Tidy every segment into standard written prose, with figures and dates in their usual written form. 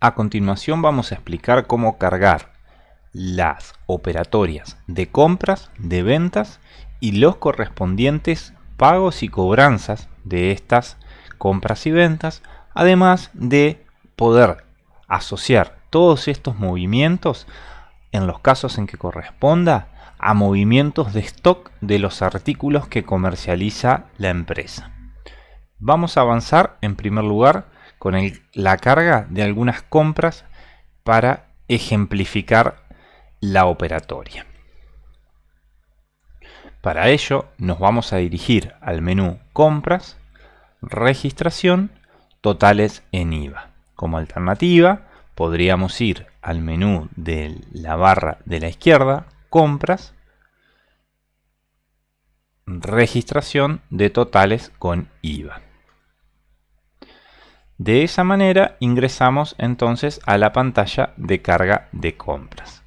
A continuación vamos a explicar cómo cargar las operatorias de compras, de ventas y los correspondientes pagos y cobranzas de estas compras y ventas, además de poder asociar todos estos movimientos, en los casos en que corresponda, a movimientos de stock de los artículos que comercializa la empresa. Vamos a avanzar en primer lugar con la carga de algunas compras para ejemplificar la operatoria. Para ello nos vamos a dirigir al menú Compras, Registración, Totales en IVA. Como alternativa podríamos ir al menú de la barra de la izquierda, Compras, Registración de totales con IVA. De esa manera ingresamos entonces a la pantalla de carga de compras.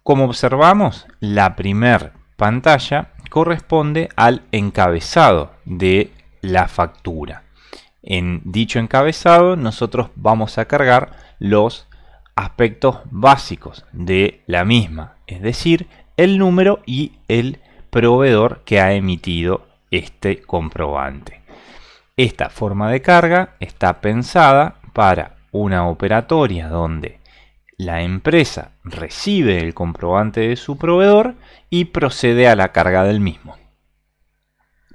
Como observamos, la primera pantalla corresponde al encabezado de la factura. En dicho encabezado nosotros vamos a cargar los aspectos básicos de la misma, es decir, el número y el proveedor que ha emitido este comprobante. Esta forma de carga está pensada para una operatoria donde la empresa recibe el comprobante de su proveedor y procede a la carga del mismo.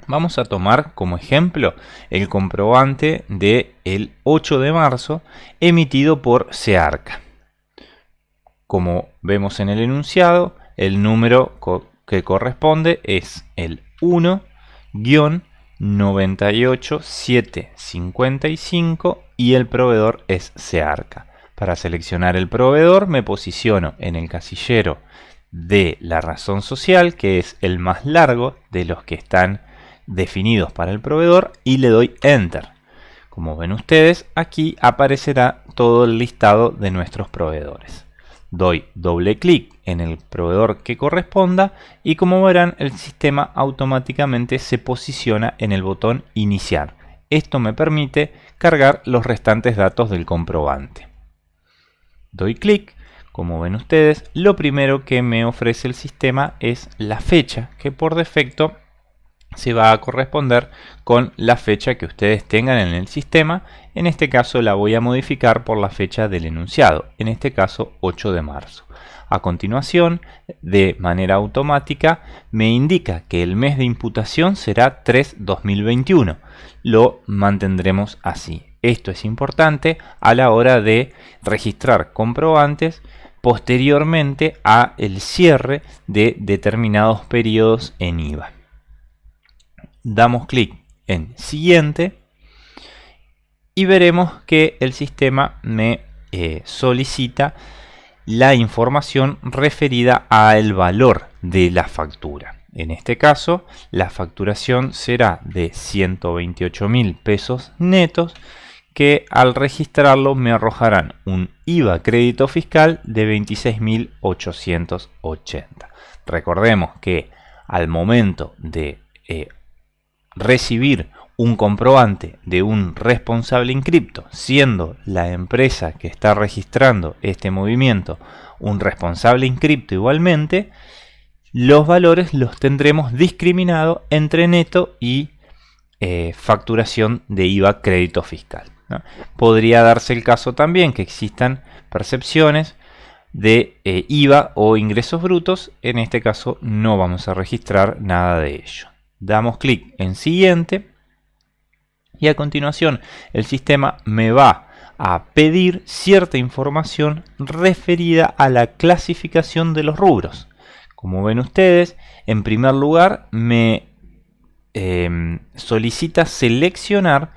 Vamos a tomar como ejemplo el comprobante del 8 de marzo emitido por Searca. Como vemos en el enunciado, el número que corresponde es el 1-98755 y el proveedor es Searca. Para seleccionar el proveedor me posiciono en el casillero de la razón social, que es el más largo de los que están definidos para el proveedor, y le doy Enter. Como ven ustedes, aquí aparecerá todo el listado de nuestros proveedores. Doy doble clic en el proveedor que corresponda y, como verán, el sistema automáticamente se posiciona en el botón Iniciar. Esto me permite cargar los restantes datos del comprobante. Doy clic, como ven ustedes, lo primero que me ofrece el sistema es la fecha, que por defecto se va a corresponder con la fecha que ustedes tengan en el sistema. En este caso la voy a modificar por la fecha del enunciado, en este caso 8 de marzo. A continuación, de manera automática, me indica que el mes de imputación será 3/2021. Lo mantendremos así. Esto es importante a la hora de registrar comprobantes posteriormente a el cierre de determinados periodos en IVA. Damos clic en Siguiente y veremos que el sistema me solicita la información referida al valor de la factura. En este caso, la facturación será de 128.000 pesos netos, que al registrarlo me arrojarán un IVA crédito fiscal de 26.880. Recordemos que al momento de recibir un comprobante de un responsable inscripto, siendo la empresa que está registrando este movimiento un responsable inscripto igualmente, los valores los tendremos discriminados entre neto y facturación de IVA crédito fiscal, ¿no? Podría darse el caso también que existan percepciones de IVA o ingresos brutos. En este caso no vamos a registrar nada de ello. Damos clic en Siguiente y a continuación el sistema me va a pedir cierta información referida a la clasificación de los rubros. Como ven ustedes, en primer lugar me solicita seleccionar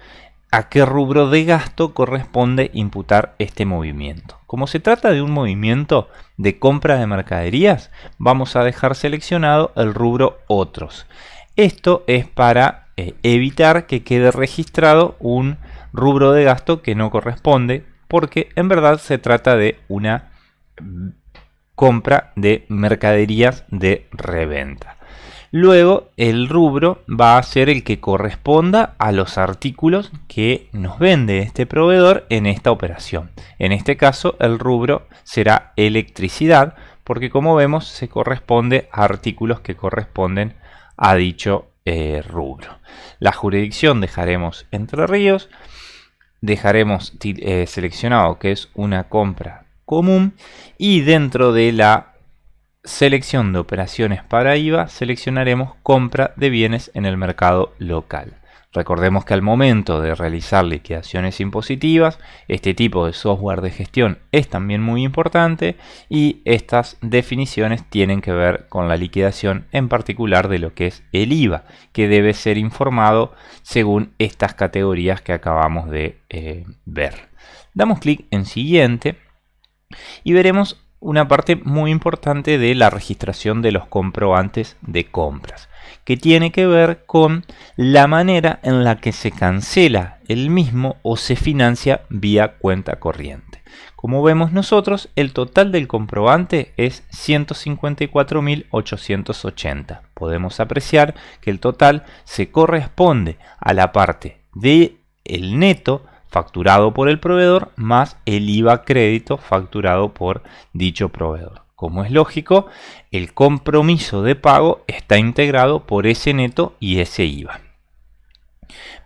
a qué rubro de gasto corresponde imputar este movimiento. Como se trata de un movimiento de compra de mercaderías, vamos a dejar seleccionado el rubro Otros. Esto es para evitar que quede registrado un rubro de gasto que no corresponde, porque en verdad se trata de una compra de mercaderías de reventa. Luego el rubro va a ser el que corresponda a los artículos que nos vende este proveedor en esta operación. En este caso el rubro será electricidad, porque como vemos se corresponde a artículos que corresponden a dicho rubro. La jurisdicción dejaremos Entre Ríos, dejaremos seleccionado que es una compra común, y dentro de la selección de operaciones para IVA seleccionaremos compra de bienes en el mercado local. Recordemos que al momento de realizar liquidaciones impositivas, este tipo de software de gestión es también muy importante, y estas definiciones tienen que ver con la liquidación en particular de lo que es el IVA, que debe ser informado según estas categorías que acabamos de ver. Damos clic en siguiente y veremos una parte muy importante de la registración de los comprobantes de compras, que tiene que ver con la manera en la que se cancela el mismo o se financia vía cuenta corriente. Como vemos nosotros, el total del comprobante es 154.880. Podemos apreciar que el total se corresponde a la parte del neto facturado por el proveedor más el IVA crédito facturado por dicho proveedor. Como es lógico, el compromiso de pago está integrado por ese neto y ese IVA.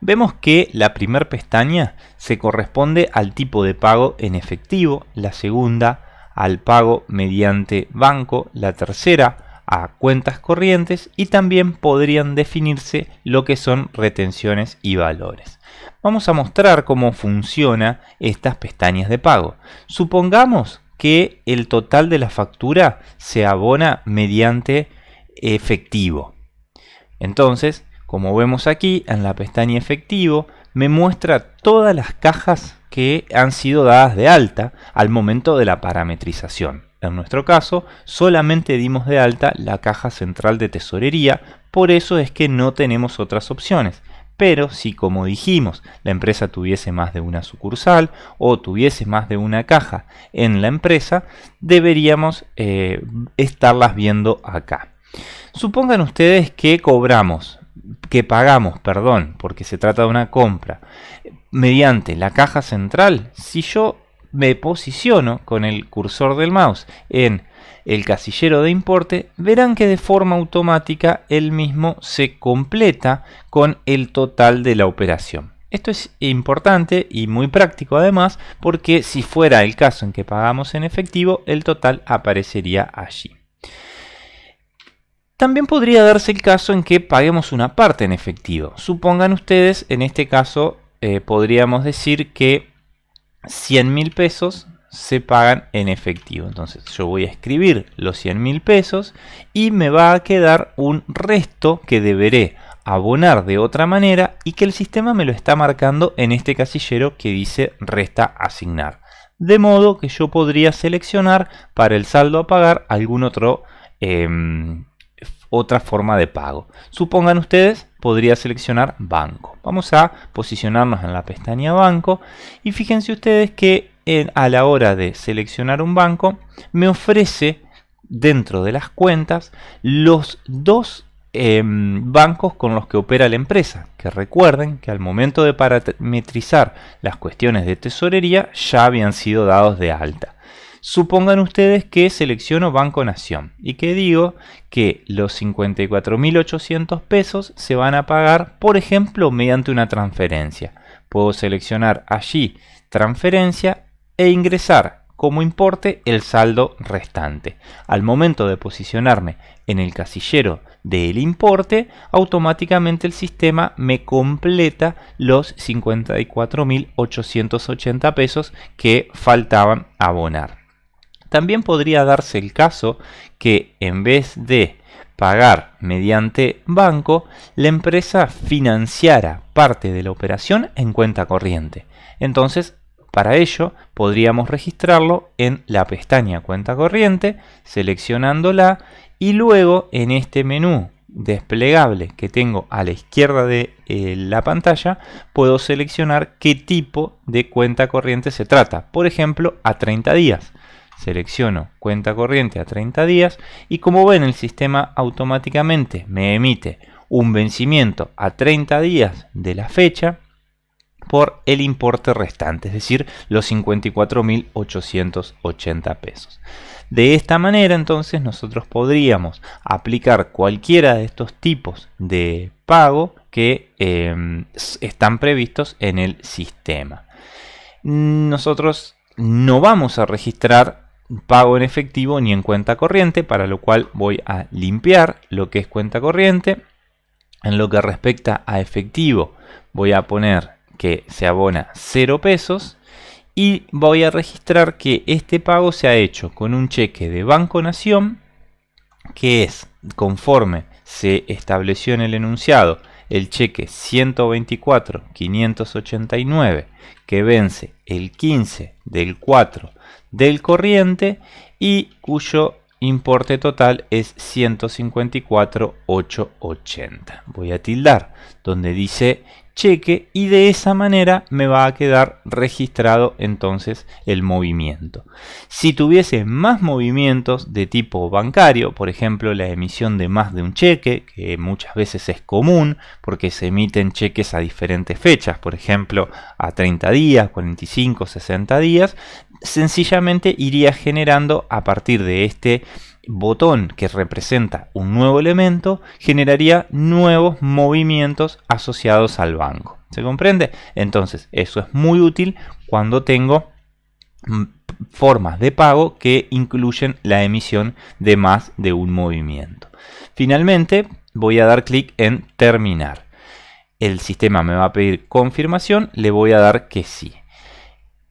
Vemos que la primera pestaña se corresponde al tipo de pago en efectivo, la segunda al pago mediante banco, la tercera a cuentas corrientes, y también podrían definirse lo que son retenciones y valores. Vamos a mostrar cómo funcionan estas pestañas de pago. Supongamos que el total de la factura se abona mediante efectivo. Entonces, como vemos aquí en la pestaña efectivo, me muestra todas las cajas que han sido dadas de alta al momento de la parametrización. En nuestro caso, solamente dimos de alta la caja central de tesorería, por eso es que no tenemos otras opciones. Pero si, como dijimos, la empresa tuviese más de una sucursal o tuviese más de una caja en la empresa, deberíamos estarlas viendo acá. Supongan ustedes que pagamos, porque se trata de una compra, mediante la caja central. Si yo me posiciono con el cursor del mouse en el casillero de importe, verán que de forma automática el mismo se completa con el total de la operación. Esto es importante y muy práctico además, porque si fuera el caso en que pagamos en efectivo, el total aparecería allí. También podría darse el caso en que paguemos una parte en efectivo. Supongan ustedes, en este caso podríamos decir que 100.000 pesos se pagan en efectivo. Entonces yo voy a escribir los 100.000 pesos y me va a quedar un resto que deberé abonar de otra manera y que el sistema me lo está marcando en este casillero que dice resta asignar. De modo que yo podría seleccionar para el saldo a pagar algún otra forma de pago. Supongan ustedes, podría seleccionar banco. Vamos a posicionarnos en la pestaña banco y fíjense ustedes que a la hora de seleccionar un banco me ofrece dentro de las cuentas los dos bancos con los que opera la empresa, que recuerden que al momento de parametrizar las cuestiones de tesorería ya habían sido dados de alta. Supongan ustedes que selecciono Banco Nación y que digo que los 54.800 pesos se van a pagar, por ejemplo, mediante una transferencia. Puedo seleccionar allí transferencia e ingresar como importe el saldo restante. Al momento de posicionarme en el casillero del importe, automáticamente el sistema me completa los 54.880 pesos que faltaban abonar. También podría darse el caso que en vez de pagar mediante banco, la empresa financiara parte de la operación en cuenta corriente. Entonces, para ello, podríamos registrarlo en la pestaña cuenta corriente, seleccionándola, y luego en este menú desplegable que tengo a la izquierda de la pantalla, puedo seleccionar qué tipo de cuenta corriente se trata. Por ejemplo, a 30 días. selecciono cuenta corriente a 30 días y como ven el sistema automáticamente me emite un vencimiento a 30 días de la fecha por el importe restante, es decir, los 54.880 pesos. De esta manera entonces nosotros podríamos aplicar cualquiera de estos tipos de pago que están previstos en el sistema. Nosotros no vamos a registrar pago en efectivo ni en cuenta corriente, para lo cual voy a limpiar lo que es cuenta corriente. En lo que respecta a efectivo voy a poner que se abona 0 pesos y voy a registrar que este pago se ha hecho con un cheque de Banco Nación, que es conforme se estableció en el enunciado el cheque 124.589 que vence el 15 del 4 del corriente y cuyo importe total es 154.880. Voy a tildar donde dice cheque y de esa manera me va a quedar registrado entonces el movimiento. Si tuviese más movimientos de tipo bancario, por ejemplo la emisión de más de un cheque, que muchas veces es común porque se emiten cheques a diferentes fechas, por ejemplo a 30 días, 45, 60 días, sencillamente iría generando a partir de este botón que representa un nuevo elemento, generaría nuevos movimientos asociados al banco. ¿Se comprende? Entonces eso es muy útil cuando tengo formas de pago que incluyen la emisión de más de un movimiento. Finalmente voy a dar clic en terminar. El sistema me va a pedir confirmación, le voy a dar que sí.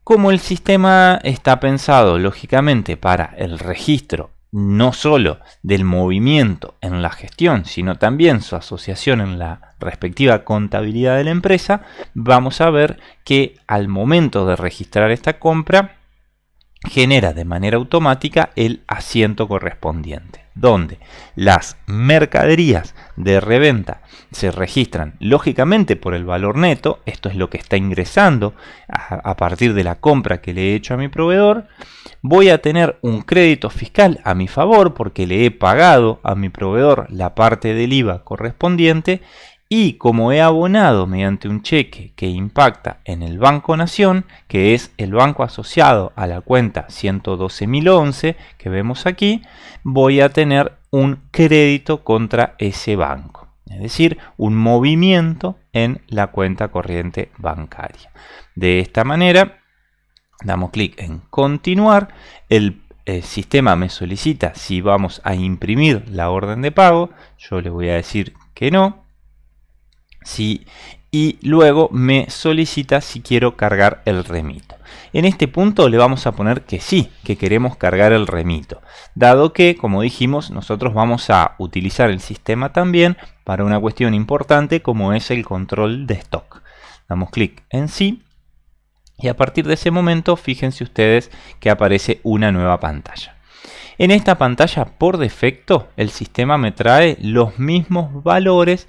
Como el sistema está pensado lógicamente para el registro no solo del movimiento en la gestión, sino también su asociación en la respectiva contabilidad de la empresa, vamos a ver que al momento de registrar esta compra genera de manera automática el asiento correspondiente, donde las mercaderías de reventa se registran lógicamente por el valor neto. Esto es lo que está ingresando a partir de la compra que le he hecho a mi proveedor. Voy a tener un crédito fiscal a mi favor porque le he pagado a mi proveedor la parte del IVA correspondiente, y como he abonado mediante un cheque que impacta en el Banco Nación, que es el banco asociado a la cuenta 112.011 que vemos aquí, voy a tener un crédito contra ese banco, es decir, un movimiento en la cuenta corriente bancaria. De esta manera damos clic en continuar. El sistema me solicita si vamos a imprimir la orden de pago. Yo le voy a decir que no. Sí, y luego me solicita si quiero cargar el remito. En este punto le vamos a poner que sí, que queremos cargar el remito, dado que, como dijimos, nosotros vamos a utilizar el sistema también para una cuestión importante como es el control de stock. Damos clic en sí y a partir de ese momento fíjense ustedes que aparece una nueva pantalla. En esta pantalla, por defecto, el sistema me trae los mismos valores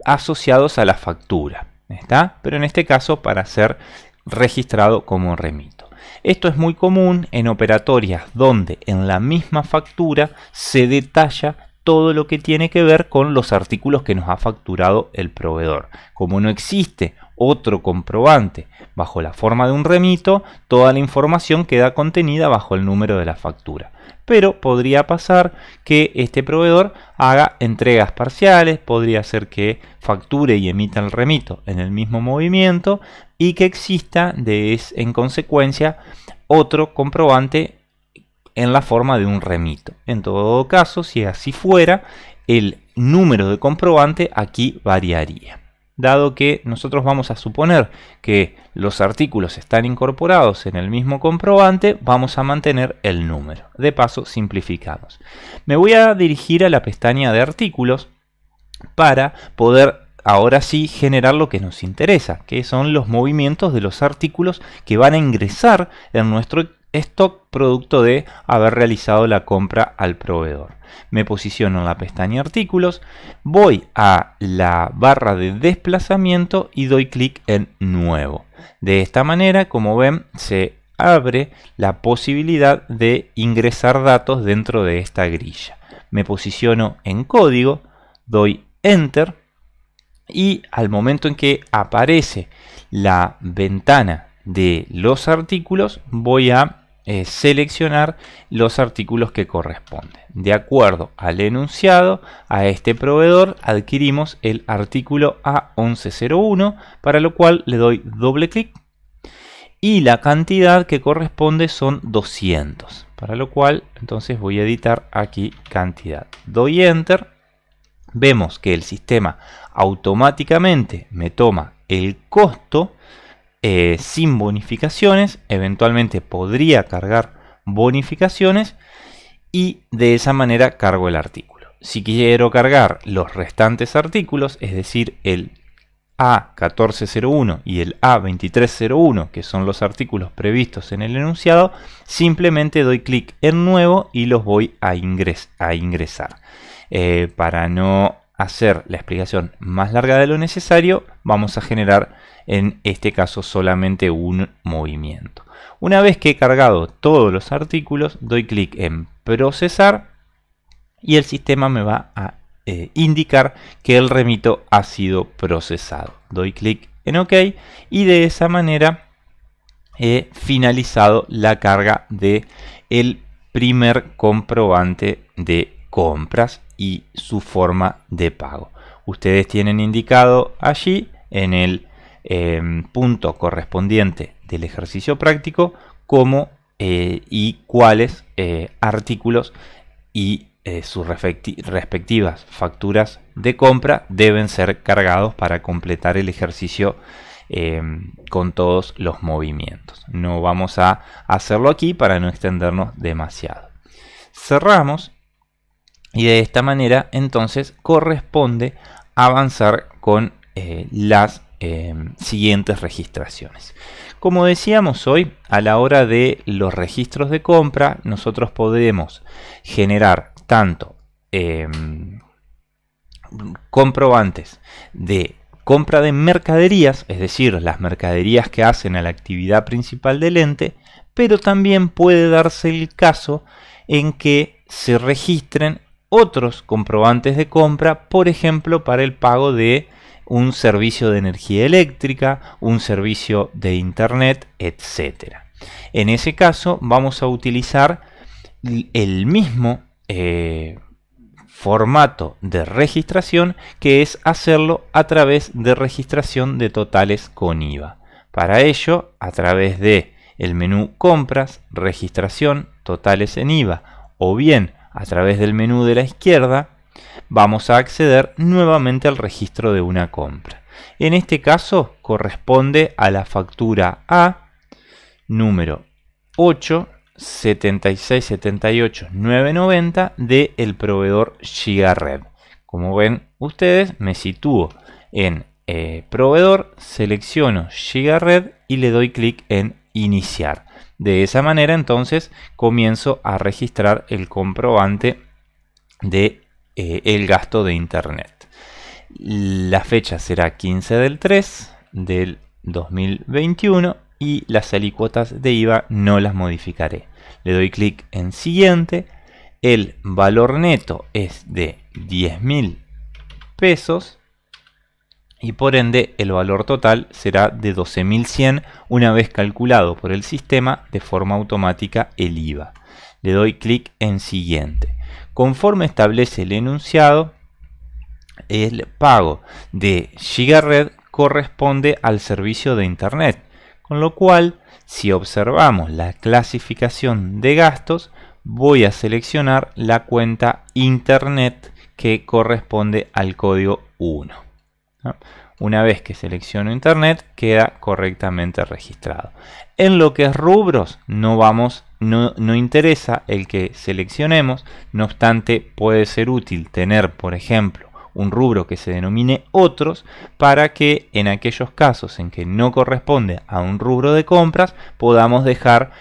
asociados a la factura, ¿está? Pero en este caso para ser registrado como remito. Esto es muy común en operatorias donde en la misma factura se detalla todo lo que tiene que ver con los artículos que nos ha facturado el proveedor. Como no existe otro comprobante bajo la forma de un remito, toda la información queda contenida bajo el número de la factura. Pero podría pasar que este proveedor haga entregas parciales, podría ser que facture y emita el remito en el mismo movimiento y que exista en consecuencia otro comprobante en la forma de un remito. En todo caso, si así fuera, el número de comprobante aquí variaría. Dado que nosotros vamos a suponer que los artículos están incorporados en el mismo comprobante, vamos a mantener el número. De paso, simplificamos. Me voy a dirigir a la pestaña de artículos para poder ahora sí generar lo que nos interesa, que son los movimientos de los artículos que van a ingresar en nuestro stock producto de haber realizado la compra al proveedor. Me posiciono en la pestaña artículos, voy a la barra de desplazamiento y doy clic en nuevo. De esta manera, como ven, se abre la posibilidad de ingresar datos dentro de esta grilla. Me posiciono en código, doy Enter y al momento en que aparece la ventana de los artículos voy a seleccionar los artículos que corresponden. De acuerdo al enunciado, a este proveedor adquirimos el artículo A1101, para lo cual le doy doble clic y la cantidad que corresponde son 200, para lo cual entonces voy a editar aquí cantidad. Doy Enter, vemos que el sistema automáticamente me toma el costo sin bonificaciones, eventualmente podría cargar bonificaciones y de esa manera cargo el artículo. Si quiero cargar los restantes artículos, es decir, el A1401 y el A2301, que son los artículos previstos en el enunciado, simplemente doy clic en nuevo y los voy a ingresar. Para no hacer la explicación más larga de lo necesario, vamos a generar en este caso solamente un movimiento. Una vez que he cargado todos los artículos, doy clic en procesar y el sistema me va a indicar que el remito ha sido procesado. Doy clic en OK y de esa manera he finalizado la carga de el primer comprobante de compras y su forma de pago. Ustedes tienen indicado allí en el punto correspondiente del ejercicio práctico cómo y cuáles artículos y sus respectivas facturas de compra deben ser cargados para completar el ejercicio con todos los movimientos. No vamos a hacerlo aquí para no extendernos demasiado. Cerramos y de esta manera entonces corresponde avanzar con las siguientes registraciones. Como decíamos hoy, a la hora de los registros de compra, nosotros podemos generar tanto comprobantes de compra de mercaderías, es decir, las mercaderías que hacen a la actividad principal del ente, pero también puede darse el caso en que se registren otros comprobantes de compra, por ejemplo, para el pago de un servicio de energía eléctrica, un servicio de internet, etc. En ese caso vamos a utilizar el mismo formato de registración, que es hacerlo a través de registración de totales con IVA. Para ello, a través de el menú Compras, Registración, Totales en IVA, o bien a través del menú de la izquierda, vamos a acceder nuevamente al registro de una compra. En este caso corresponde a la factura A número 87678.990 del proveedor GigaRed. Como ven ustedes, me sitúo en proveedor, selecciono GigaRed y le doy clic en iniciar. De esa manera entonces comienzo a registrar el comprobante de el gasto de internet. La fecha será 15 del 3 del 2021 y las alícuotas de IVA no las modificaré. Le doy clic en siguiente. El valor neto es de 10.000 pesos y por ende el valor total será de 12.100 una vez calculado por el sistema de forma automática el IVA. Le doy clic en siguiente. Conforme establece el enunciado, el pago de GigaRed corresponde al servicio de internet, con lo cual si observamos la clasificación de gastos, voy a seleccionar la cuenta internet que corresponde al código 1. Una vez que selecciono internet, queda correctamente registrado. En lo que es rubros, no interesa el que seleccionemos, no obstante puede ser útil tener, por ejemplo, un rubro que se denomine otros, para que en aquellos casos en que no corresponde a un rubro de compras, podamos dejar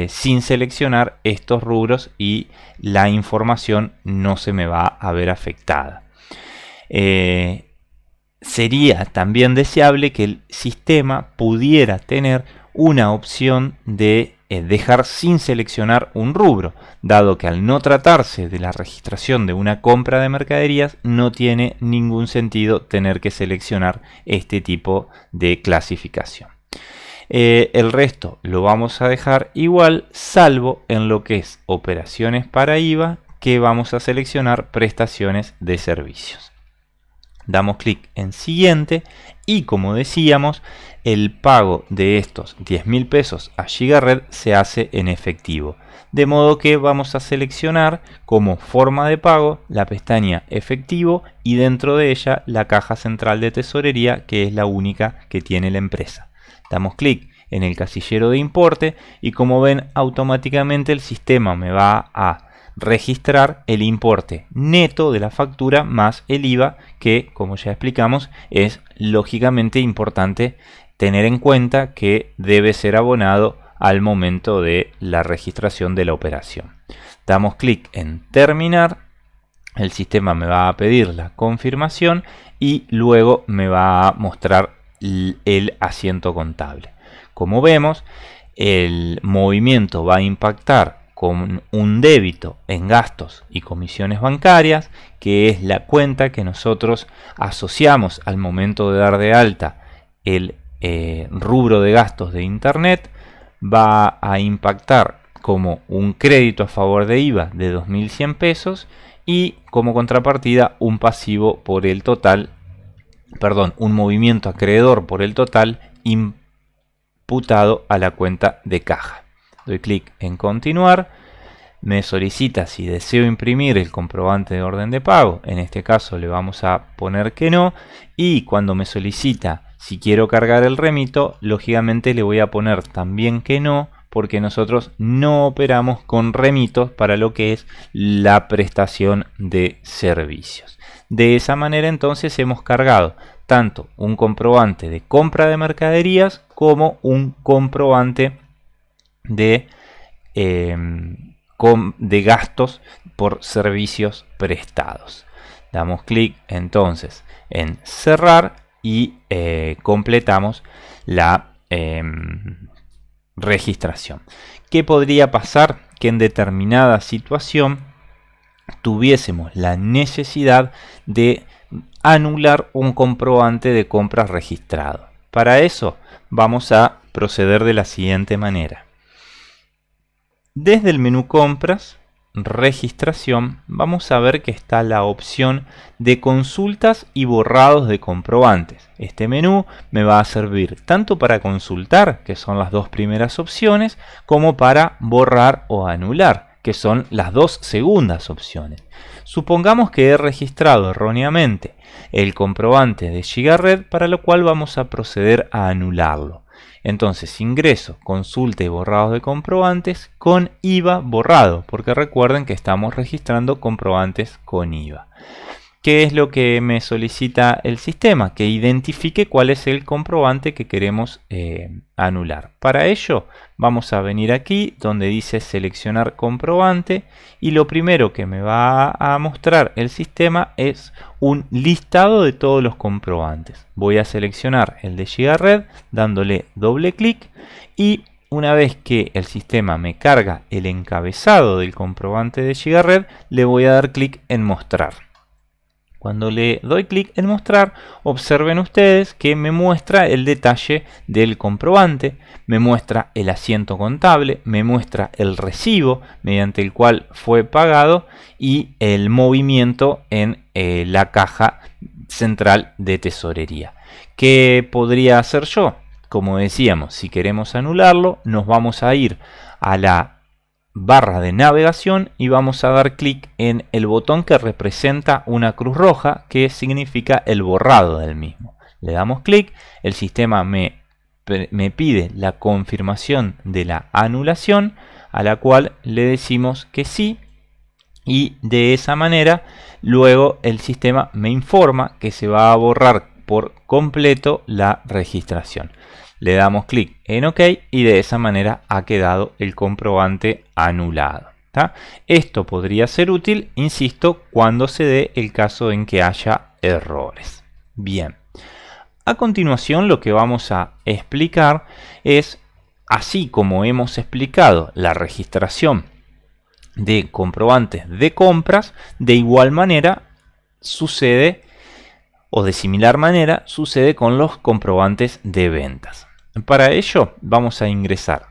sin seleccionar estos rubros y la información no se me va a ver afectada. Sería también deseable que el sistema pudiera tener una opción de dejar sin seleccionar un rubro, dado que al no tratarse de la registración de una compra de mercaderías no tiene ningún sentido tener que seleccionar este tipo de clasificación. El resto lo vamos a dejar igual, salvo en lo que es operaciones para IVA, que vamos a seleccionar prestaciones de servicios. Damos clic en siguiente y, como decíamos, el pago de estos 10.000 pesos a Gigared se hace en efectivo. De modo que vamos a seleccionar como forma de pago la pestaña efectivo y dentro de ella la caja central de tesorería, que es la única que tiene la empresa. Damos clic en el casillero de importe y, como ven, automáticamente el sistema me va a registrar el importe neto de la factura más el IVA, que, como ya explicamos, es lógicamente importante tener en cuenta que debe ser abonado al momento de la registración de la operación. Damos clic en terminar, el sistema me va a pedir la confirmación y luego me va a mostrar el asiento contable. Como vemos, el movimiento va a impactar con un débito en gastos y comisiones bancarias, que es la cuenta que nosotros asociamos al momento de dar de alta el rubro de gastos de Internet. Va a impactar como un crédito a favor de IVA de 2.100 pesos y como contrapartida un pasivo por el total, un movimiento acreedor por el total imputado a la cuenta de caja. Doy clic en continuar, me solicita si deseo imprimir el comprobante de orden de pago, en este caso le vamos a poner que no, y cuando me solicita si quiero cargar el remito, lógicamente le voy a poner también que no, porque nosotros no operamos con remitos para lo que es la prestación de servicios. De esa manera entonces hemos cargado tanto un comprobante de compra de mercaderías como un comprobante de gastos por servicios prestados. Damos clic entonces en cerrar y completamos la registración. ¿Qué podría pasar? Que en determinada situación tuviésemos la necesidad de anular un comprobante de compras registrado. Para eso vamos a proceder de la siguiente manera. Desde el menú compras, registración, vamos a ver que está la opción de consultas y borrados de comprobantes. Este menú me va a servir tanto para consultar, que son las dos primeras opciones, como para borrar o anular, que son las dos segundas opciones. Supongamos que he registrado erróneamente el comprobante de Gigared, para lo cual vamos a proceder a anularlo. Entonces ingreso consulta y borrados de comprobantes con IVA borrado, porque recuerden que estamos registrando comprobantes con IVA. ¿Qué es lo que me solicita el sistema? Que identifique cuál es el comprobante que queremos anular. Para ello vamos a venir aquí donde dice seleccionar comprobante y lo primero que me va a mostrar el sistema es un listado de todos los comprobantes. Voy a seleccionar el de Gigared dándole doble clic y una vez que el sistema me carga el encabezado del comprobante de Gigared, le voy a dar clic en mostrar. Cuando le doy clic en mostrar, observen ustedes que me muestra el detalle del comprobante, me muestra el asiento contable, me muestra el recibo mediante el cual fue pagado y el movimiento en la caja central de tesorería. ¿Qué podría hacer yo? Como decíamos, si queremos anularlo, nos vamos a ir a la barra de navegación y vamos a dar clic en el botón que representa una cruz roja, que significa el borrado del mismo. Le damos clic, el sistema me pide la confirmación de la anulación, a la cual le decimos que sí, y de esa manera luego el sistema me informa que se va a borrar por completo la registración. Le damos clic en OK y de esa manera ha quedado el comprobante anulado. ¿Tá? Esto podría ser útil, insisto, cuando se dé el caso en que haya errores. Bien, a continuación lo que vamos a explicar es así como hemos explicado la registración de comprobantes de compras, de igual manera sucede, o de similar manera sucede con los comprobantes de ventas. Para ello vamos a ingresar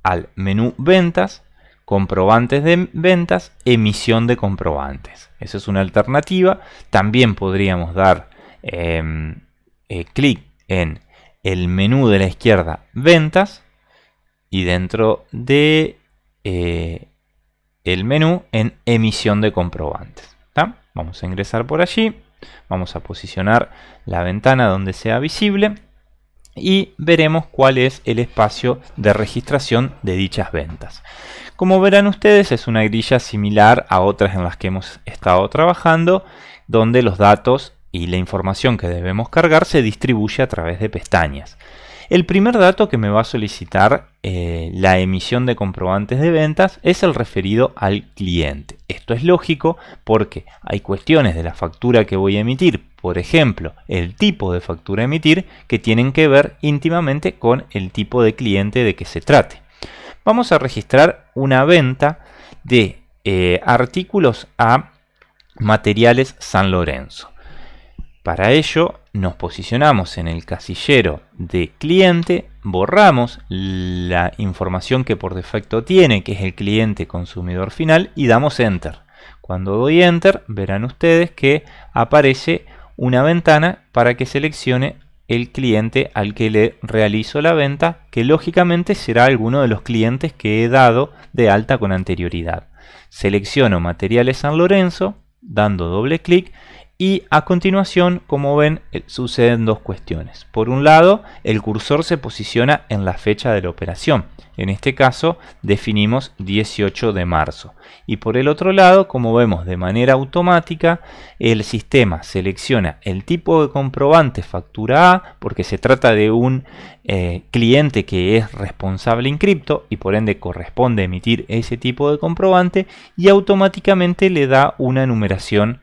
al menú Ventas, Comprobantes de ventas, Emisión de comprobantes. Esa es una alternativa. También podríamos dar clic en el menú de la izquierda Ventas y dentro de el menú en Emisión de comprobantes. ¿Tá? Vamos a ingresar por allí. Vamos a posicionar la ventana donde sea visible y veremos cuál es el espacio de registración de dichas ventas. Como verán ustedes, es una grilla similar a otras en las que hemos estado trabajando, donde los datos y la información que debemos cargar se distribuye a través de pestañas. El primer dato que me va a solicitar la emisión de comprobantes de ventas es el referido al cliente. Esto es lógico porque hay cuestiones de la factura que voy a emitir, por ejemplo, el tipo de factura a emitir, que tienen que ver íntimamente con el tipo de cliente de que se trate. Vamos a registrar una venta de artículos a Materiales San Lorenzo. Para ello nos posicionamos en el casillero de cliente, borramos la información que por defecto tiene, que es el cliente consumidor final, y damos Enter. Cuando doy Enter, verán ustedes que aparece una ventana para que seleccione el cliente al que le realizo la venta, que lógicamente será alguno de los clientes que he dado de alta con anterioridad. Selecciono Materiales San Lorenzo, dando doble clic, y a continuación, como ven, suceden dos cuestiones. Por un lado, el cursor se posiciona en la fecha de la operación. En este caso, definimos 18 de marzo. Y por el otro lado, como vemos de manera automática, el sistema selecciona el tipo de comprobante factura A, porque se trata de un cliente que es responsable inscripto y por ende corresponde emitir ese tipo de comprobante, y automáticamente le da una numeración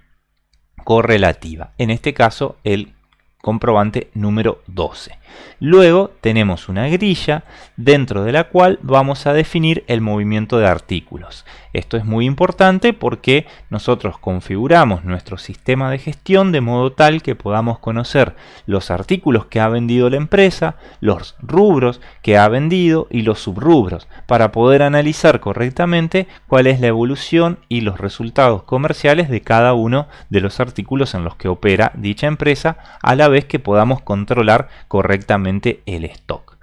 correlativa, en este caso el comprobante número 12. Luego tenemos una grilla dentro de la cual vamos a definir el movimiento de artículos. Esto es muy importante porque nosotros configuramos nuestro sistema de gestión de modo tal que podamos conocer los artículos que ha vendido la empresa, los rubros que ha vendido y los subrubros, para poder analizar correctamente cuál es la evolución y los resultados comerciales de cada uno de los artículos en los que opera dicha empresa, a la vez que podamos controlar correctamente el stock.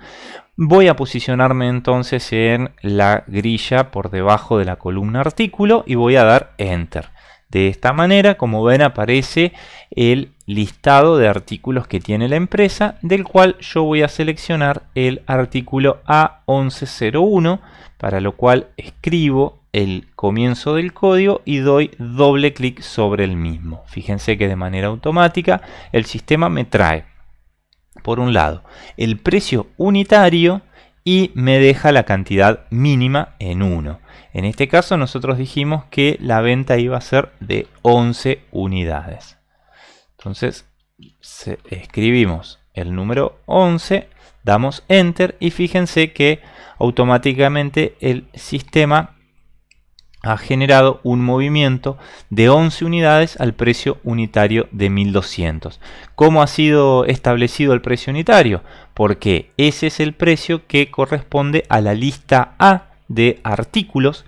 Voy a posicionarme entonces en la grilla por debajo de la columna artículo y voy a dar Enter. De esta manera, como ven, aparece el listado de artículos que tiene la empresa, del cual yo voy a seleccionar el artículo A1101, para lo cual escribo el comienzo del código y doy doble clic sobre el mismo. Fíjense que de manera automática el sistema me trae, por un lado, el precio unitario y me deja la cantidad mínima en 1. En este caso nosotros dijimos que la venta iba a ser de 11 unidades. Entonces escribimos el número 11, damos Enter y fíjense que automáticamente el sistema ha generado un movimiento de 11 unidades al precio unitario de 1200. ¿Cómo ha sido establecido el precio unitario? Porque ese es el precio que corresponde a la lista A de artículos,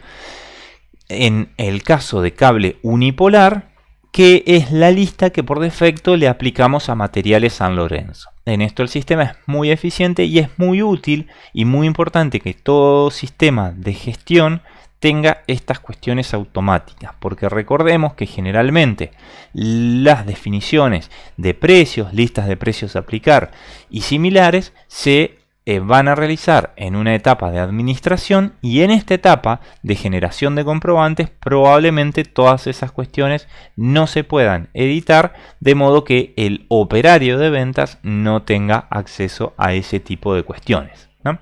en el caso de cable unipolar, que es la lista que por defecto le aplicamos a Materiales San Lorenzo. En esto el sistema es muy eficiente y es muy útil y muy importante que todo sistema de gestión tenga estas cuestiones automáticas, porque recordemos que generalmente las definiciones de precios, listas de precios a aplicar y similares se van a realizar en una etapa de administración, y en esta etapa de generación de comprobantes probablemente todas esas cuestiones no se puedan editar, de modo que el operario de ventas no tenga acceso a ese tipo de cuestiones, ¿no?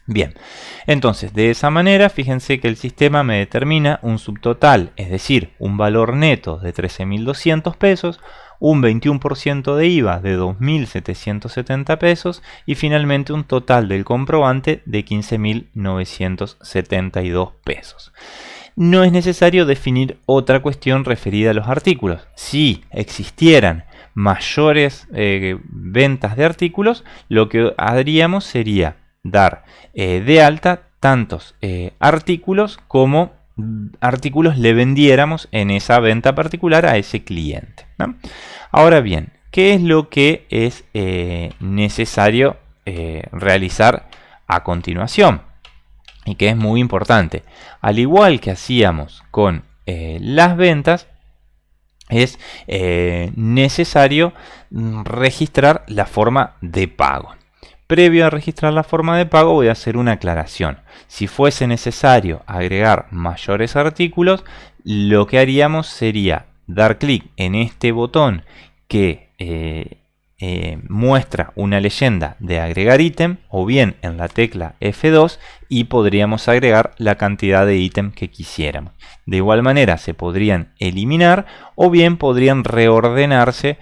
Bien, entonces de esa manera fíjense que el sistema me determina un subtotal, es decir, un valor neto de 13.200 pesos, un 21% de IVA de 2.770 pesos y finalmente un total del comprobante de 15.972 pesos. No es necesario definir otra cuestión referida a los artículos. Si existieran mayores ventas de artículos, lo que haríamos sería dar de alta tantos artículos como artículos le vendiéramos en esa venta particular a ese cliente, ¿no? Ahora bien, ¿qué es lo que es necesario realizar a continuación? Y que es muy importante. Al igual que hacíamos con las ventas, es necesario registrar la forma de pago. Previo a registrar la forma de pago voy a hacer una aclaración. Si fuese necesario agregar mayores artículos, lo que haríamos sería dar clic en este botón que muestra una leyenda de agregar ítem, o bien en la tecla F2, y podríamos agregar la cantidad de ítem que quisiéramos. De igual manera se podrían eliminar o bien podrían reordenarse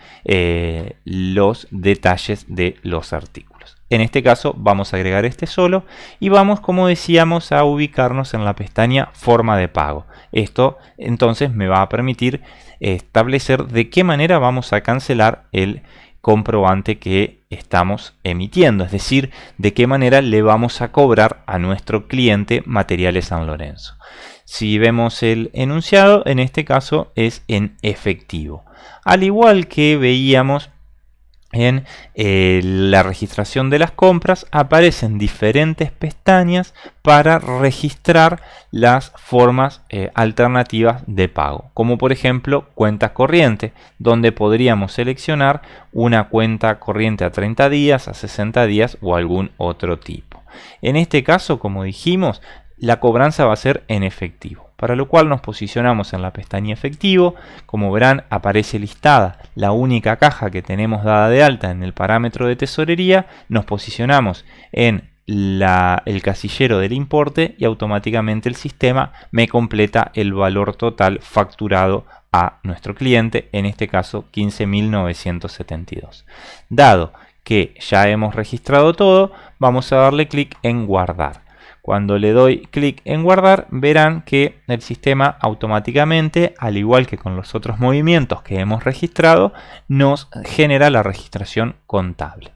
los detalles de los artículos. En este caso vamos a agregar este solo y vamos, como decíamos, a ubicarnos en la pestaña forma de pago. Esto entonces me va a permitir establecer de qué manera vamos a cancelar el comprobante que estamos emitiendo, es decir, de qué manera le vamos a cobrar a nuestro cliente Materiales San Lorenzo. Si vemos el enunciado, en este caso es en efectivo. Al igual que veíamos en la registración de las compras, aparecen diferentes pestañas para registrar las formas alternativas de pago, como por ejemplo cuentas corrientes, donde podríamos seleccionar una cuenta corriente a 30 días, a 60 días o algún otro tipo. En este caso, como dijimos, la cobranza va a ser en efectivo, para lo cual nos posicionamos en la pestaña efectivo. Como verán, aparece listada la única caja que tenemos dada de alta en el parámetro de tesorería. Nos posicionamos en el casillero del importe y automáticamente el sistema me completa el valor total facturado a nuestro cliente, en este caso 15.972. Dado que ya hemos registrado todo, vamos a darle clic en guardar. Cuando le doy clic en guardar, verán que el sistema automáticamente, al igual que con los otros movimientos que hemos registrado, nos genera la registración contable.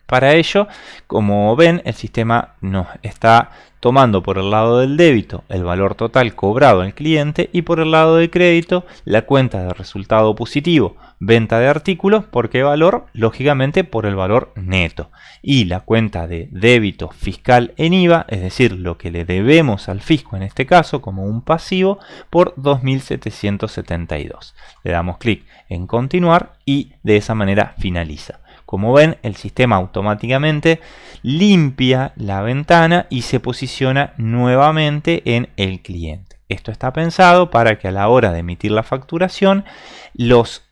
Para ello, como ven, el sistema nos está tomando por el lado del débito el valor total cobrado al cliente y por el lado de crédito la cuenta de resultado positivo, venta de artículos. ¿Por qué valor? Lógicamente por el valor neto. Y la cuenta de débito fiscal en IVA, es decir, lo que le debemos al fisco en este caso como un pasivo, por 2.772. Le damos clic en continuar y de esa manera finaliza. Como ven, el sistema automáticamente limpia la ventana y se posiciona nuevamente en el cliente. Esto está pensado para que a la hora de emitir la facturación, los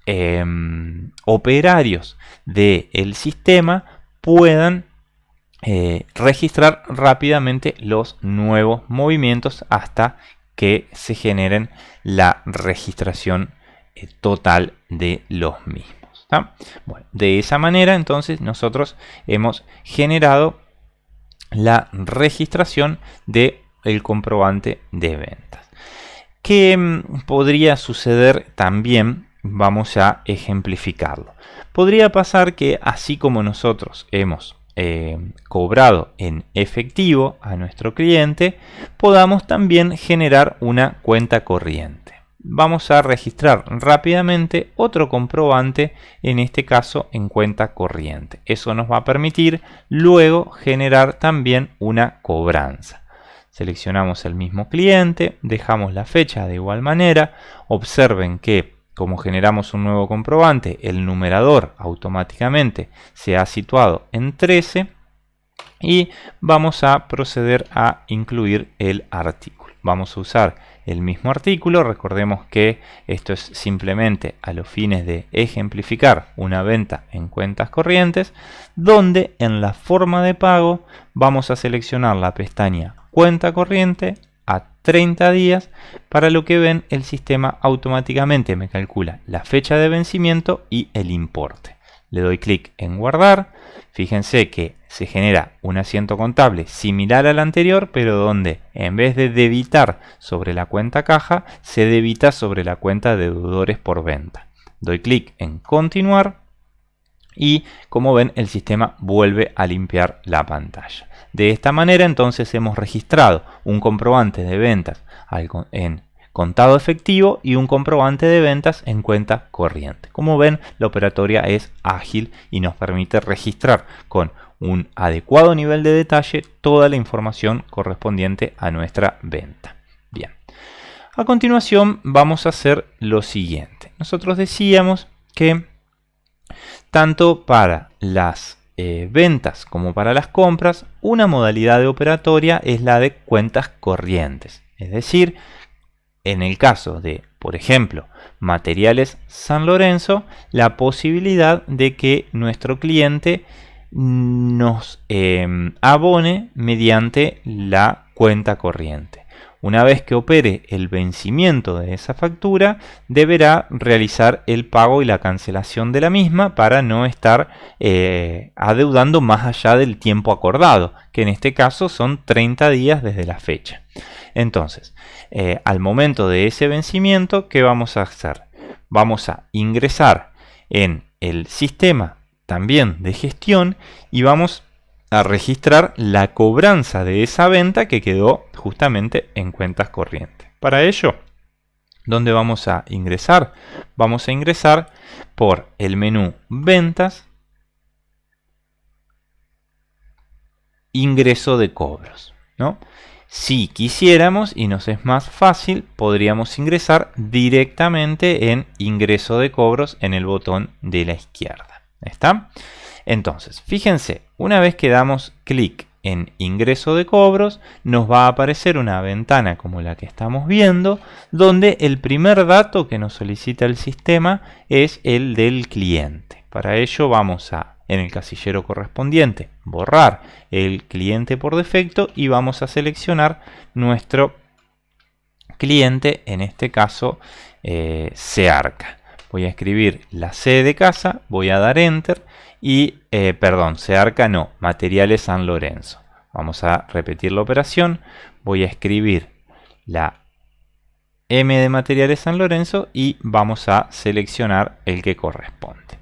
operarios del sistema puedan registrar rápidamente los nuevos movimientos hasta que se generen la registración total de los mismos. Bueno, de esa manera entonces nosotros hemos generado la registración del comprobante de ventas. ¿Qué podría suceder también? Vamos a ejemplificarlo. Podría pasar que así como nosotros hemos cobrado en efectivo a nuestro cliente, podamos también generar una cuenta corriente. Vamos a registrar rápidamente otro comprobante, en este caso en cuenta corriente. Eso nos va a permitir luego generar también una cobranza. Seleccionamos el mismo cliente, dejamos la fecha de igual manera. Observen que como generamos un nuevo comprobante, el numerador automáticamente se ha situado en 13 y vamos a proceder a incluir el artículo. vamos a usar el mismo artículo. Recordemos que esto es simplemente a los fines de ejemplificar una venta en cuentas corrientes, donde en la forma de pago vamos a seleccionar la pestaña Cuenta corriente a 30 días, para lo que ven el sistema automáticamente me calcula la fecha de vencimiento y el importe. Le doy clic en guardar. Fíjense que se genera un asiento contable similar al anterior, pero donde en vez de debitar sobre la cuenta caja, se debita sobre la cuenta de deudores por venta. Doy clic en continuar y, como ven, el sistema vuelve a limpiar la pantalla. De esta manera entonces hemos registrado un comprobante de ventas en contado efectivo y un comprobante de ventas en cuenta corriente. Como ven, la operatoria es ágil y nos permite registrar con un adecuado nivel de detalle toda la información correspondiente a nuestra venta. Bien, a continuación vamos a hacer lo siguiente. Nosotros decíamos que tanto para las ventas como para las compras, una modalidad de operatoria es la de cuentas corrientes. Es decir, en el caso de, por ejemplo, Materiales San Lorenzo, la posibilidad de que nuestro cliente nos abone mediante la cuenta corriente. Una vez que opere el vencimiento de esa factura, deberá realizar el pago y la cancelación de la misma para no estar adeudando más allá del tiempo acordado, que en este caso son 30 días desde la fecha. Entonces, al momento de ese vencimiento, ¿qué vamos a hacer? Vamos a ingresar en el sistema también de gestión y vamos a registrar la cobranza de esa venta que quedó justamente en cuentas corrientes. Para ello, ¿dónde vamos a ingresar? Vamos a ingresar por el menú Ventas, Ingreso de cobros, ¿no? Si quisiéramos y nos es más fácil, podríamos ingresar directamente en Ingreso de cobros en el botón de la izquierda. ¿Está? Entonces, fíjense, una vez que damos clic en Ingreso de cobros, nos va a aparecer una ventana como la que estamos viendo, donde el primer dato que nos solicita el sistema es el del cliente. Para ello vamos a, en el casillero correspondiente, borrar el cliente por defecto y vamos a seleccionar nuestro cliente, en este caso Searca. Voy a escribir la C de casa, voy a dar Enter y, Searca no, Materiales San Lorenzo. Vamos a repetir la operación, voy a escribir la M de Materiales San Lorenzo y vamos a seleccionar el que corresponde.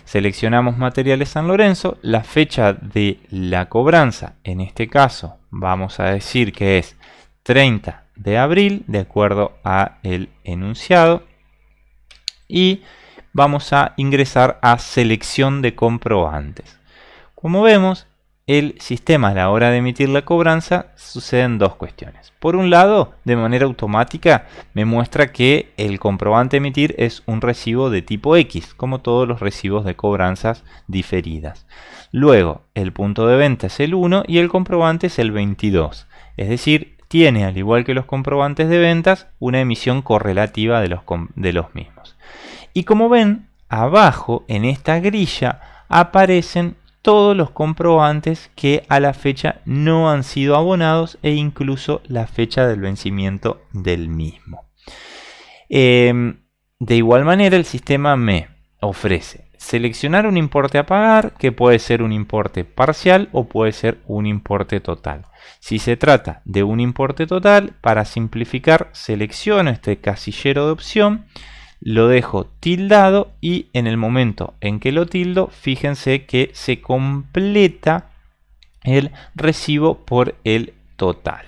Seleccionamos Materiales San Lorenzo, la fecha de la cobranza, en este caso vamos a decir que es 30 de abril, de acuerdo a el enunciado, y vamos a ingresar a selección de comprobantes. Como vemos, el sistema a la hora de emitir la cobranza suceden dos cuestiones. Por un lado, de manera automática me muestra que el comprobante a emitir es un recibo de tipo X, como todos los recibos de cobranzas diferidas. Luego, el punto de venta es el 1 y el comprobante es el 22. Es decir, tiene, al igual que los comprobantes de ventas, una emisión correlativa de los mismos. Y como ven, abajo en esta grilla aparecen todos los comprobantes que a la fecha no han sido abonados e incluso la fecha del vencimiento del mismo. De igual manera, el sistema me ofrece seleccionar un importe a pagar, que puede ser un importe parcial o puede ser un importe total. Si se trata de un importe total, para simplificar, selecciono este casillero de opción, lo dejo tildado y en el momento en que lo tildo, fíjense que se completa el recibo por el total.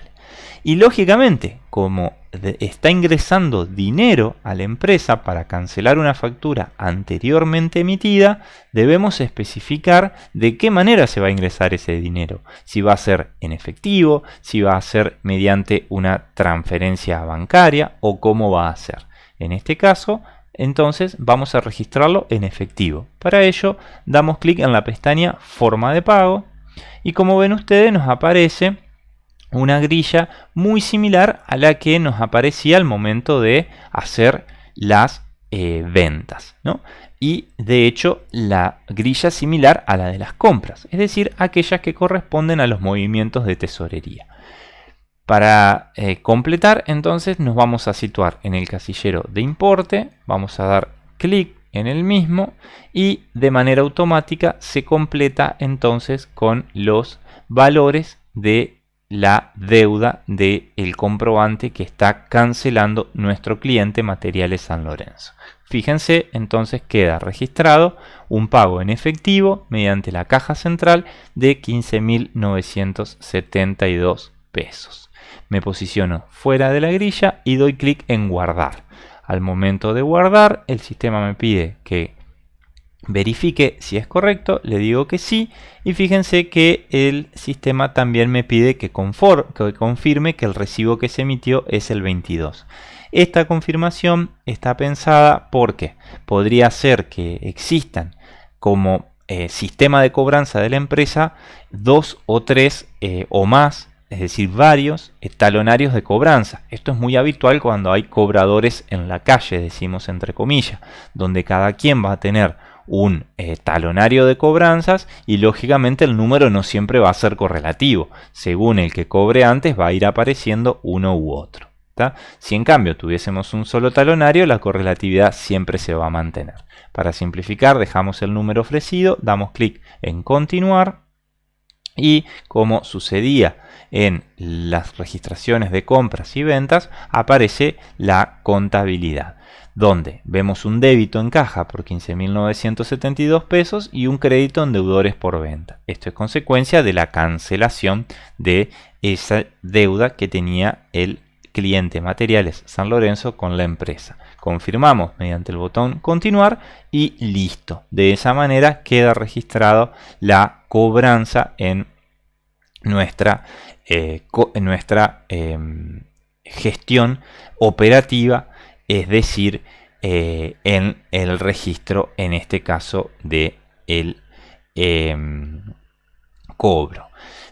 Y lógicamente, como está ingresando dinero a la empresa para cancelar una factura anteriormente emitida, debemos especificar de qué manera se va a ingresar ese dinero. Si va a ser en efectivo, si va a ser mediante una transferencia bancaria o cómo va a ser. En este caso, entonces vamos a registrarlo en efectivo. Para ello, damos clic en la pestaña Forma de pago y como ven ustedes nos aparece una grilla muy similar a la que nos aparecía al momento de hacer las ventas, ¿no? Y de hecho la grilla similar a la de las compras, es decir, aquellas que corresponden a los movimientos de tesorería. Para completar, entonces nos vamos a situar en el casillero de importe, vamos a dar clic en el mismo y de manera automática se completa entonces con los valores de la deuda del comprobante que está cancelando nuestro cliente Materiales San Lorenzo. Fíjense, entonces queda registrado un pago en efectivo mediante la caja central de 15.972 pesos. Me posiciono fuera de la grilla y doy clic en guardar. Al momento de guardar, el sistema me pide que verifique si es correcto, le digo que sí, y fíjense que el sistema también me pide que confirme que el recibo que se emitió es el 22. Esta confirmación está pensada porque podría ser que existan como sistema de cobranza de la empresa 2 o 3 o más, es decir, varios talonarios de cobranza. Esto es muy habitual cuando hay cobradores en la calle, decimos entre comillas, donde cada quien va a tener un talonario de cobranzas y lógicamente el número no siempre va a ser correlativo. Según el que cobre antes va a ir apareciendo uno u otro. Si en cambio tuviésemos un solo talonario, la correlatividad siempre se va a mantener. Para simplificar, dejamos el número ofrecido, damos clic en continuar y como sucedía en las registraciones de compras y ventas, aparece la contabilidad, donde vemos un débito en caja por 15.972 pesos y un crédito en deudores por venta. Esto es consecuencia de la cancelación de esa deuda que tenía el cliente Materiales San Lorenzo con la empresa. Confirmamos mediante el botón continuar y listo. De esa manera queda registrado la cobranza en nuestra gestión operativa, es decir, en el registro, en este caso, de el cobro.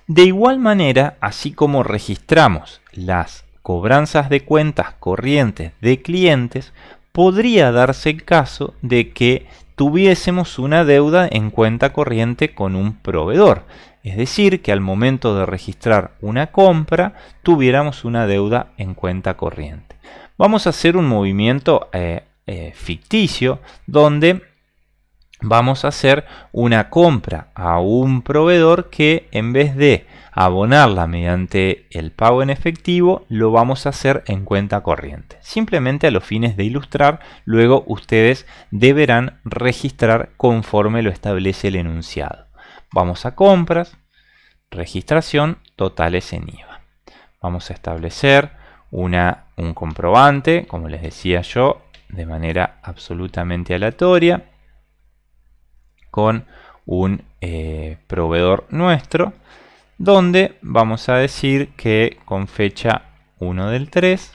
De igual manera, así como registramos las cobranzas de cuentas corrientes de clientes, podría darse el caso de que tuviésemos una deuda en cuenta corriente con un proveedor. Es decir, que al momento de registrar una compra, tuviéramos una deuda en cuenta corriente. Vamos a hacer un movimiento ficticio donde vamos a hacer una compra a un proveedor que en vez de abonarla mediante el pago en efectivo, lo vamos a hacer en cuenta corriente. Simplemente a los fines de ilustrar, luego ustedes deberán registrar conforme lo establece el enunciado. Vamos a compras, registración, totales en IVA. Vamos a establecer un comprobante, como les decía yo, de manera absolutamente aleatoria, con un proveedor nuestro, donde vamos a decir que con fecha 1 del 3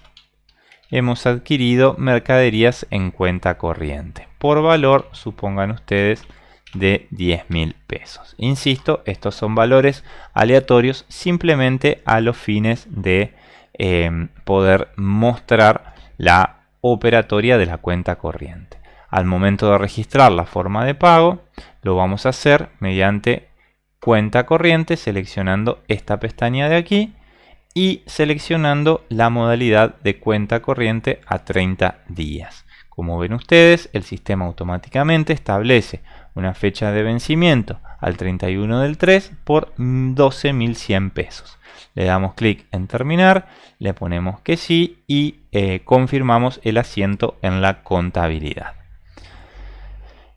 hemos adquirido mercaderías en cuenta corriente por valor, supongan ustedes, de 10.000 pesos. Insisto, estos son valores aleatorios simplemente a los fines de poder mostrar la operatoria de la cuenta corriente. Al momento de registrar la forma de pago, lo vamos a hacer mediante cuenta corriente, seleccionando esta pestaña de aquí y seleccionando la modalidad de cuenta corriente a 30 días. Como ven ustedes, el sistema automáticamente establece una fecha de vencimiento al 31 del 3 por 12.100 pesos. Le damos clic en terminar, le ponemos que sí y confirmamos el asiento en la contabilidad.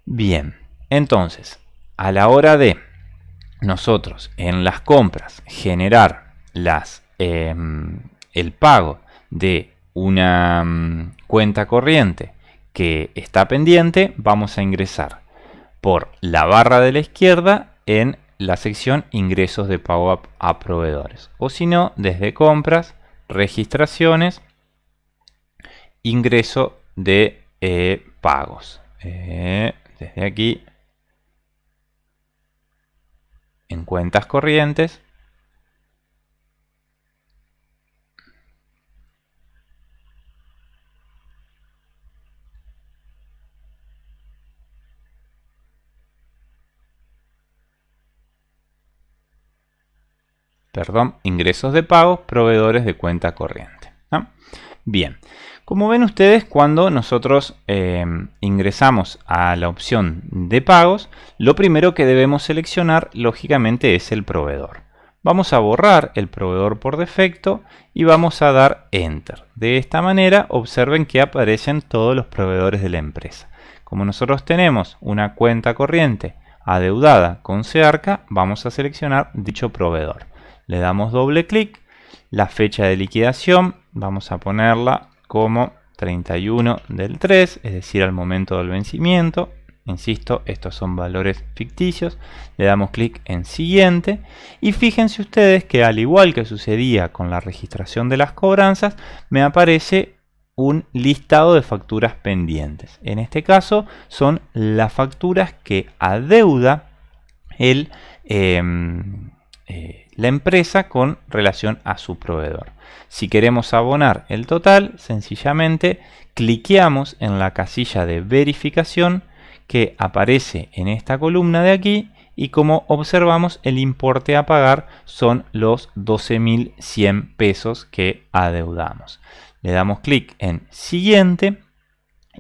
Bien, entonces, a la hora de nosotros en las compras generar el pago de una cuenta corriente que está pendiente, vamos a ingresar por la barra de la izquierda en la sección ingresos de pago a proveedores, o si no, desde compras, registraciones, ingreso de pagos. Desde aquí en cuentas corrientes ingresos de pagos, proveedores de cuenta corriente, ¿no? Bien, como ven ustedes, cuando nosotros ingresamos a la opción de pagos, lo primero que debemos seleccionar, lógicamente, es el proveedor. Vamos a borrar el proveedor por defecto y vamos a dar Enter. De esta manera, observen que aparecen todos los proveedores de la empresa. Como nosotros tenemos una cuenta corriente adeudada con Searca, vamos a seleccionar dicho proveedor. Le damos doble clic. La fecha de liquidación vamos a ponerla como 31 del 3, es decir, al momento del vencimiento. Insisto, estos son valores ficticios. Le damos clic en siguiente y fíjense ustedes que, al igual que sucedía con la registración de las cobranzas, me aparece un listado de facturas pendientes. En este caso son las facturas que adeuda la empresa con relación a su proveedor. Si queremos abonar el total, sencillamente cliqueamos en la casilla de verificación que aparece en esta columna de aquí, y como observamos, el importe a pagar son los 12.100 pesos que adeudamos. Le damos clic en siguiente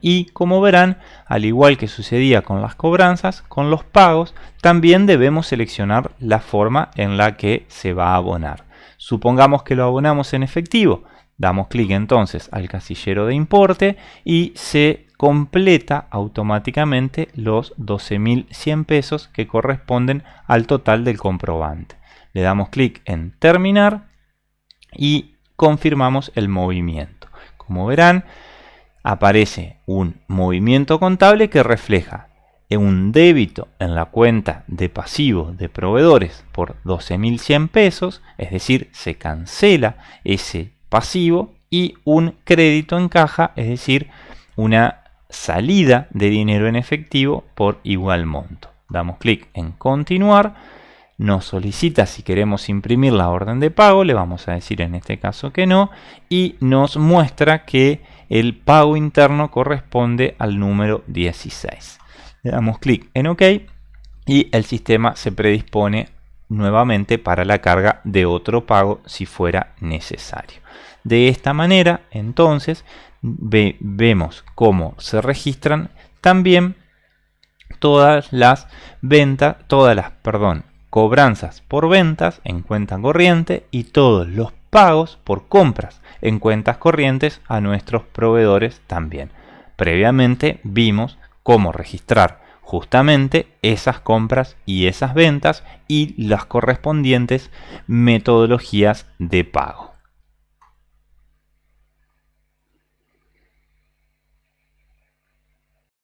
y, como verán, al igual que sucedía con las cobranzas, con los pagos también debemos seleccionar la forma en la que se va a abonar. Supongamos que lo abonamos en efectivo. Damos clic entonces al casillero de importe y se completa automáticamente los 12.100 pesos que corresponden al total del comprobante. Le damos clic en terminar y confirmamos el movimiento. Como verán, aparece un movimiento contable que refleja un débito en la cuenta de pasivo de proveedores por 12.100 pesos, es decir, se cancela ese pasivo, y un crédito en caja, es decir, una salida de dinero en efectivo por igual monto. Damos clic en continuar. Nos solicita si queremos imprimir la orden de pago, le vamos a decir en este caso que no, y nos muestra que el pago interno corresponde al número 16. Le damos clic en OK y el sistema se predispone nuevamente para la carga de otro pago si fuera necesario. De esta manera, entonces, vemos cómo se registran también todas las cobranzas por ventas en cuenta corriente y todos los pagos por compras en cuentas corrientes a nuestros proveedores también. Previamente vimos cómo registrar justamente esas compras y esas ventas y las correspondientes metodologías de pago.